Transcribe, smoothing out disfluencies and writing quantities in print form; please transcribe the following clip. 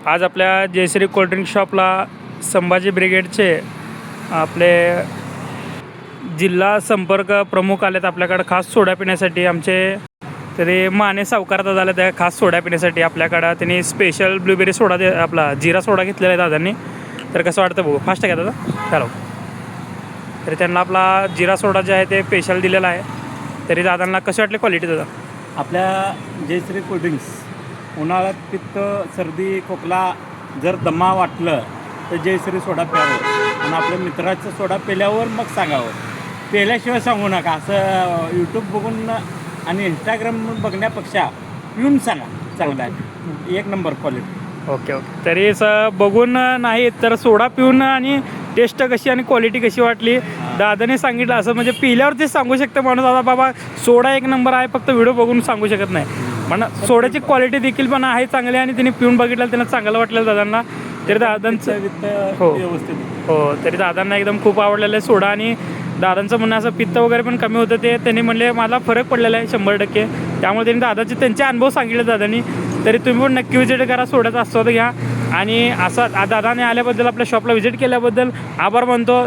आज आपल्या जयश्री कोल्ड्रिंक शॉपला संभाजी ब्रिगेडचे आपले जिल्हा संपर्क प्रमुख आलेत आपल्याकडं खास सोडा पिण्यासाठी. आमचे तरी माने सावकार दादा आले त्या खास सोडा पिण्यासाठी आपल्याकडं. त्यांनी स्पेशल ब्लूबेरी सोडा आपला जिरा सोडा घेतलेला आहे दादांनी. तर कसं वाटतं बघू, फास्ट आहे का दादा? चालू. तरी त्यांना आपला जिरा सोडा जे आहे ते स्पेशल दिलेला आहे. तरी दादांना कशी वाटली क्वालिटी दादा? आपल्या जयश्री कोल्ड्रिंक्स उन्हाळ्यात पित्त सर्दी खोकला जर दमा वाटलं तर जयश्री सोडा प्यावं आणि आपल्या मित्राचं सोडा पेल्यावर मग सांगावं. पेल्याशिवाय सांगू नका. असं यूट्यूब बघून आणि इंस्टाग्राम बघण्यापेक्षा पिऊन सांगा चांगला आहे, एक नंबर क्वालिटी. Okay okay. तरी बघून नाही तर सोडा पिऊन आणि टेस्ट कशी आणि क्वालिटी कशी वाटली दादाने सांगितलं. असं म्हणजे पिल्यावरतीच सांगू शकतं माणूस आता बाबा सोडा एक नंबर आहे, फक्त व्हिडिओ बघून सांगू शकत नाही. पण सोड्याची क्वालिटी देखील पण आहे चांगली आणि तिने पिऊन बघितलं त्यांना चांगलं वाटलं दादांना. तरी दादांचं हो व्यवस्थित हो तरी दादांना एकदम खूप आवडलेलं आहे सोडा. आणि दादांचं म्हणणं असं पित्त वगैरे पण कमी होतं ते त्यांनी म्हणले मला फरक पडलेला आहे 100%. त्यामुळे त्यांनी त्यांचे अनुभव सांगितले दादांनी. तरी तुम्ही पण नक्की व्हिजिट करा, सोड्याचा आस्वाद घ्या. आणि असं दादाने आल्याबद्दल आपल्या शॉपला व्हिजिट केल्याबद्दल आभार मानतो.